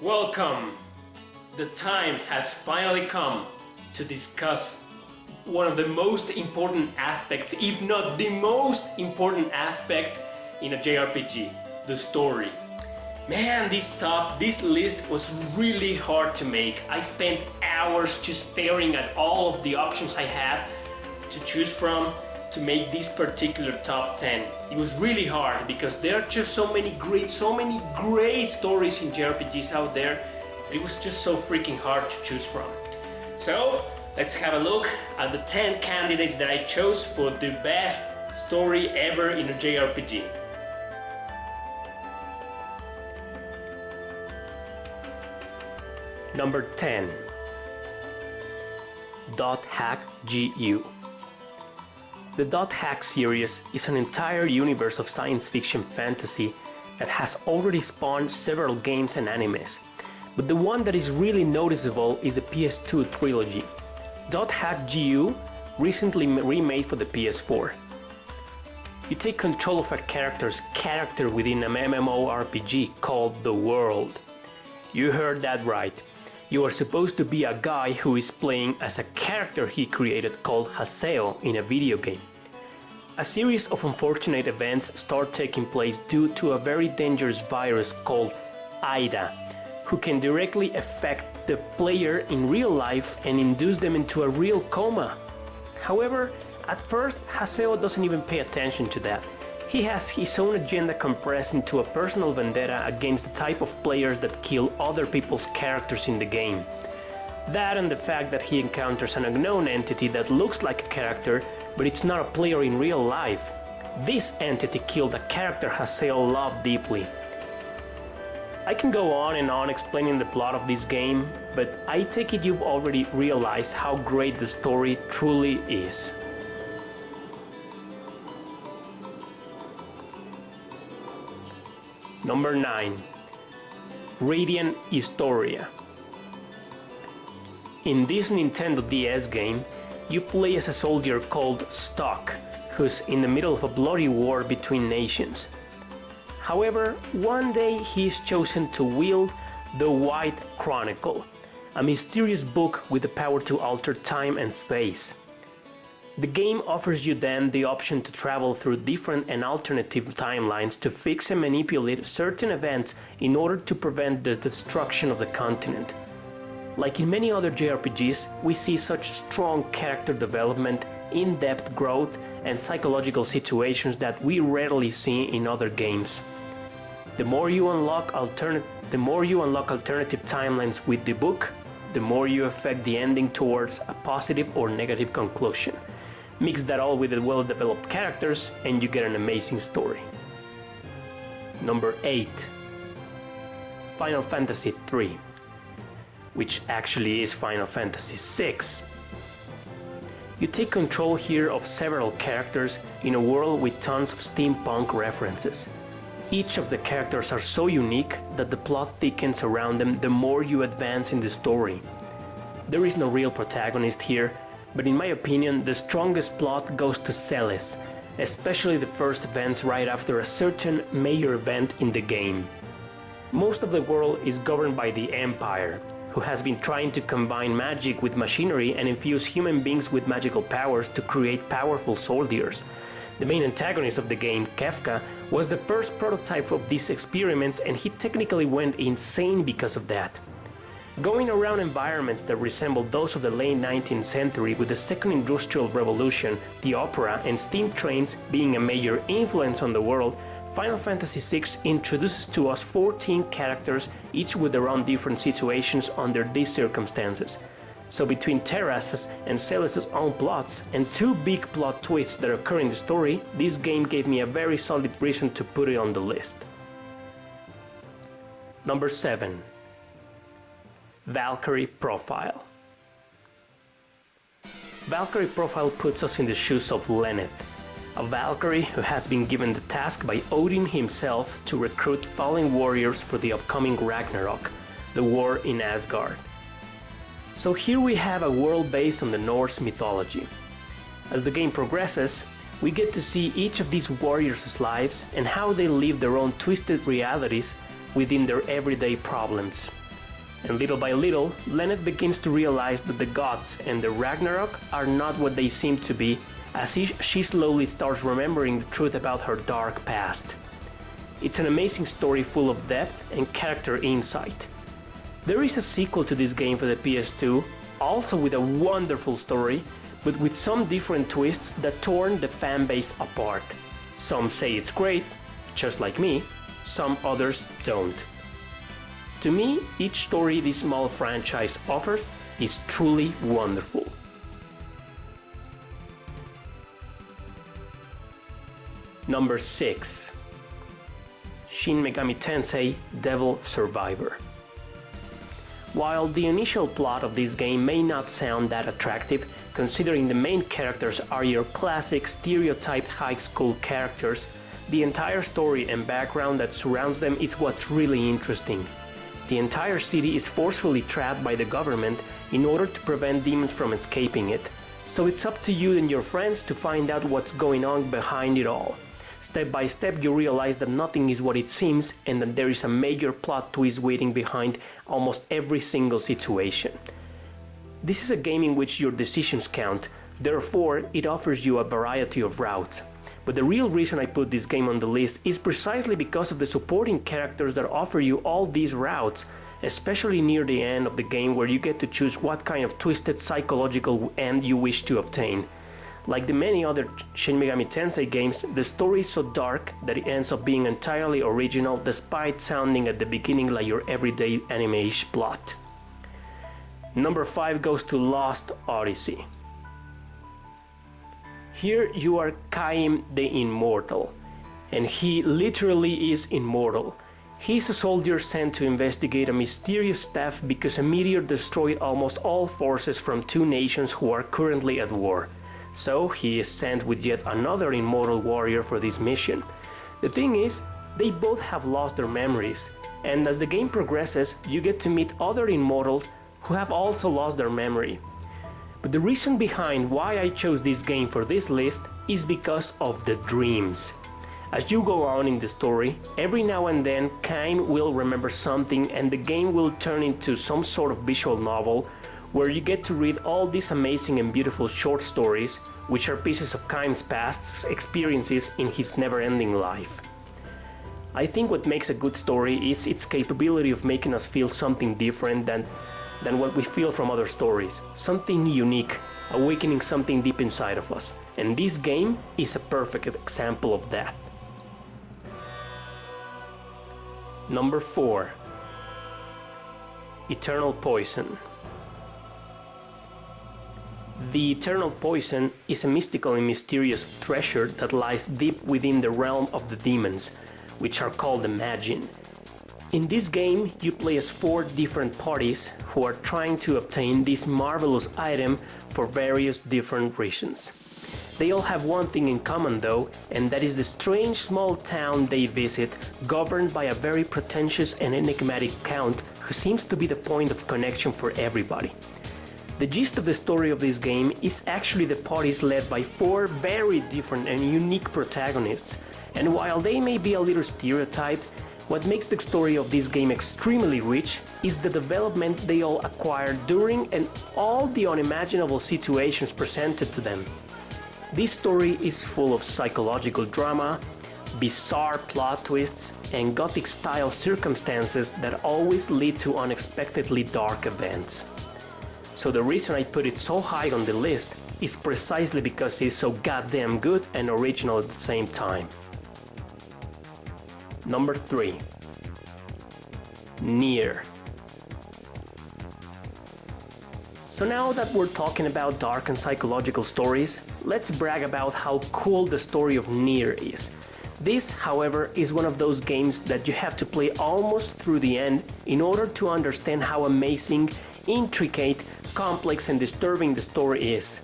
Welcome! The time has finally come to discuss one of the most important aspects, if not the most important aspect in a JRPG, the story. Man, this list was really hard to make. I spent hours just staring at all of the options I had to choose from to make this particular top 10. It was really hard because there are just so many great stories in JRPGs out there. It was just so freaking hard to choose from. So let's have a look at the 10 candidates that I chose for the best story ever in a JRPG. Number 10. Dot Hack GU. The Dot Hack series is an entire universe of science fiction fantasy that has already spawned several games and animes, but the one that is really noticeable is the PS2 trilogy. Dot Hack GU recently remade for the PS4. You take control of a character's character within an MMORPG called The World. You heard that right. You are supposed to be a guy who is playing as a character he created called Haseo in a video game. A series of unfortunate events start taking place due to a very dangerous virus called Ida, who can directly affect the player in real life and induce them into a real coma. However, at first Haseo doesn't even pay attention to that. He has his own agenda compressed into a personal vendetta against the type of players that kill other people's characters in the game. That and the fact that he encounters an unknown entity that looks like a character, but it's not a player in real life. This entity killed a character Haseo loved deeply. I can go on and on explaining the plot of this game, but I take it you've already realized how great the story truly is. Number 9. Radiant Historia. In this Nintendo DS game, you play as a soldier called Stock, who's in the middle of a bloody war between nations. However, one day he is chosen to wield the White Chronicle, a mysterious book with the power to alter time and space. The game offers you then the option to travel through different and alternative timelines to fix and manipulate certain events in order to prevent the destruction of the continent. Like in many other JRPGs, we see such strong character development, in-depth growth, and psychological situations that we rarely see in other games. The more you unlock alternative timelines with the book, the more you affect the ending towards a positive or negative conclusion. Mix that all with the well-developed characters and you get an amazing story. Number 8. Final Fantasy III, which actually is Final Fantasy VI. You take control here of several characters in a world with tons of steampunk references. Each of the characters are so unique that the plot thickens around them the more you advance in the story. There is no real protagonist here, but in my opinion the strongest plot goes to Celes, especially the first events right after a certain major event in the game. Most of the world is governed by the Empire, who has been trying to combine magic with machinery and infuse human beings with magical powers to create powerful soldiers. The main antagonist of the game, Kefka, was the first prototype of these experiments and he technically went insane because of that. Going around environments that resemble those of the late 19th century with the Second Industrial Revolution, the opera, and steam trains being a major influence on the world, Final Fantasy VI introduces to us 14 characters, each with their own different situations under these circumstances. So between Terra's and Celes' own plots and two big plot twists that occur in the story, this game gave me a very solid reason to put it on the list. Number 7. Valkyrie Profile. Valkyrie Profile puts us in the shoes of Lenneth, a Valkyrie who has been given the task by Odin himself to recruit fallen warriors for the upcoming Ragnarok, the war in Asgard. So here we have a world based on the Norse mythology. As the game progresses, we get to see each of these warriors' lives and how they live their own twisted realities within their everyday problems. And little by little, Lenneth begins to realize that the gods and the Ragnarok are not what they seem to be, as she slowly starts remembering the truth about her dark past. It's an amazing story full of depth and character insight. There is a sequel to this game for the PS2, also with a wonderful story, but with some different twists that torn the fanbase apart. Some say it's great, just like me, some others don't. To me, each story this small franchise offers is truly wonderful. Number 6. Shin Megami Tensei Devil Survivor. While the initial plot of this game may not sound that attractive, considering the main characters are your classic stereotyped high school characters, the entire story and background that surrounds them is what's really interesting. The entire city is forcefully trapped by the government in order to prevent demons from escaping it, so it's up to you and your friends to find out what's going on behind it all. Step by step you realize that nothing is what it seems and that there is a major plot twist waiting behind almost every single situation. This is a game in which your decisions count, therefore it offers you a variety of routes. But the real reason I put this game on the list is precisely because of the supporting characters that offer you all these routes, especially near the end of the game where you get to choose what kind of twisted psychological end you wish to obtain. Like the many other Shin Megami Tensei games, the story is so dark that it ends up being entirely original despite sounding at the beginning like your everyday anime-ish plot. Number 5 goes to Lost Odyssey. Here you are Caim the Immortal, and he literally is immortal. He's a soldier sent to investigate a mysterious theft because a meteor destroyed almost all forces from two nations who are currently at war. So he is sent with yet another immortal warrior for this mission. The thing is, they both have lost their memories, and as the game progresses, you get to meet other immortals who have also lost their memory. But the reason behind why I chose this game for this list is because of the dreams. As you go on in the story, every now and then Cain will remember something and the game will turn into some sort of visual novel where you get to read all these amazing and beautiful short stories, which are pieces of Cain's past experiences in his never-ending life. I think what makes a good story is its capability of making us feel something different than what we feel from other stories, something unique, awakening something deep inside of us. And this game is a perfect example of that. Number 4. Eternal Poison. The Eternal Poison is a mystical and mysterious treasure that lies deep within the realm of the demons, which are called the Magin. In this game, you play as 4 different parties who are trying to obtain this marvelous item for various different reasons. They all have one thing in common though, and that is the strange small town they visit, governed by a very pretentious and enigmatic count who seems to be the point of connection for everybody. The gist of the story of this game is actually the parties led by 4 very different and unique protagonists, and while they may be a little stereotyped, what makes the story of this game extremely rich is the development they all acquired during and all the unimaginable situations presented to them. This story is full of psychological drama, bizarre plot twists, and gothic-style circumstances that always lead to unexpectedly dark events. So the reason I put it so high on the list is precisely because it is so goddamn good and original at the same time. Number 3. Nier. So now that we're talking about dark and psychological stories, let's brag about how cool the story of Nier is. This, however, is one of those games that you have to play almost through the end in order to understand how amazing, intricate, complex and disturbing the story is.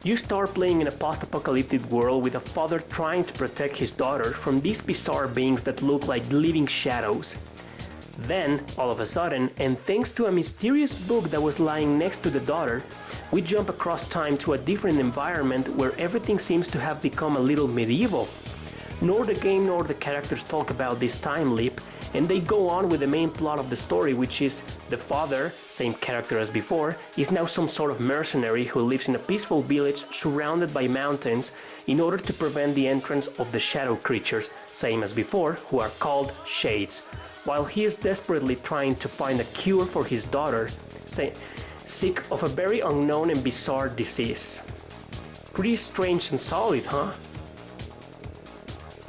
You start playing in a post-apocalyptic world with a father trying to protect his daughter from these bizarre beings that look like living shadows. Then, all of a sudden, and thanks to a mysterious book that was lying next to the daughter, we jump across time to a different environment where everything seems to have become a little medieval. Nor the game nor the characters talk about this time leap, and they go on with the main plot of the story, which is the father, same character as before, is now some sort of mercenary who lives in a peaceful village surrounded by mountains in order to prevent the entrance of the shadow creatures, same as before, who are called Shades, while he is desperately trying to find a cure for his daughter, sick of a very unknown and bizarre disease. Pretty strange and solid, huh?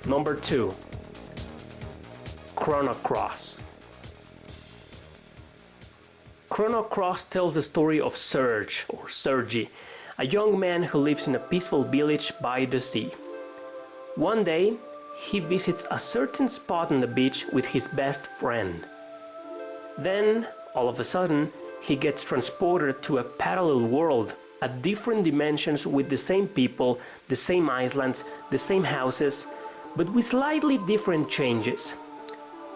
Number 2. Chrono Cross. Chrono Cross tells the story of Serge, or Sergi, a young man who lives in a peaceful village by the sea. One day, he visits a certain spot on the beach with his best friend. Then, all of a sudden, he gets transported to a parallel world at different dimensions with the same people, the same islands, the same houses, but with slightly different changes.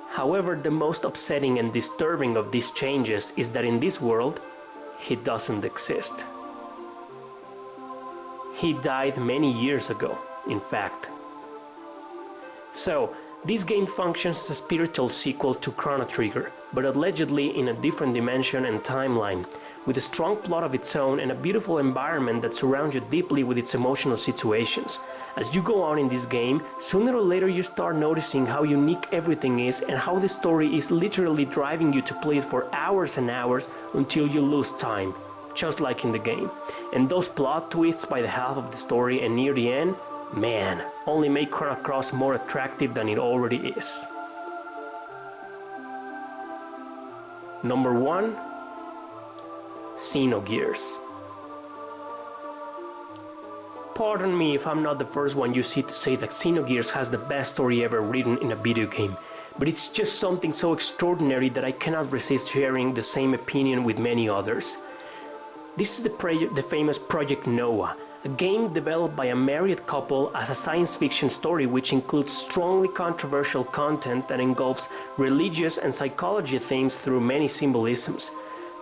However, the most upsetting and disturbing of these changes is that in this world, he doesn't exist. He died many years ago, in fact. So, this game functions as a spiritual sequel to Chrono Trigger, but allegedly in a different dimension and timeline, with a strong plot of its own and a beautiful environment that surrounds you deeply with its emotional situations. As you go on in this game, sooner or later you start noticing how unique everything is and how the story is literally driving you to play it for hours and hours until you lose time, just like in the game. And those plot twists by the half of the story and near the end, man, only make Chrono Cross more attractive than it already is. Number 1. Xenogears. Pardon me if I'm not the first one you see to say that Xenogears has the best story ever written in a video game, but it's just something so extraordinary that I cannot resist sharing the same opinion with many others. This is the famous Project Noah, a game developed by a married couple as a science fiction story which includes strongly controversial content that engulfs religious and psychology themes through many symbolisms.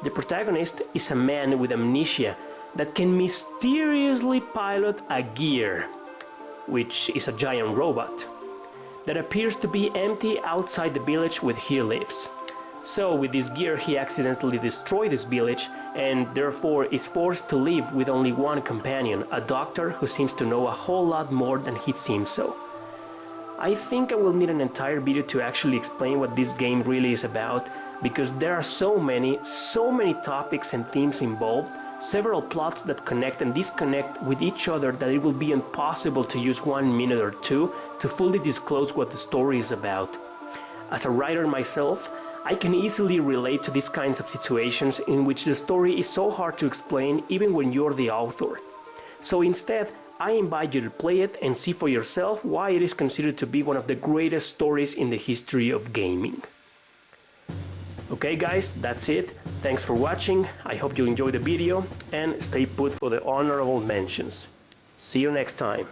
The protagonist is a man with amnesia that can mysteriously pilot a gear, which is a giant robot, that appears to be empty outside the village where he lives. So with this gear he accidentally destroyed this village and therefore is forced to live with only one companion, a doctor who seems to know a whole lot more than he seems so. I think I will need an entire video to actually explain what this game really is about, because there are so many topics and themes involved, several plots that connect and disconnect with each other, that it will be impossible to use 1 minute or two to fully disclose what the story is about. As a writer myself, I can easily relate to these kinds of situations in which the story is so hard to explain even when you're the author. So instead, I invite you to play it and see for yourself why it is considered to be one of the greatest stories in the history of gaming. Okay guys, that's it. Thanks for watching. I hope you enjoyed the video and stay put for the honorable mentions. See you next time.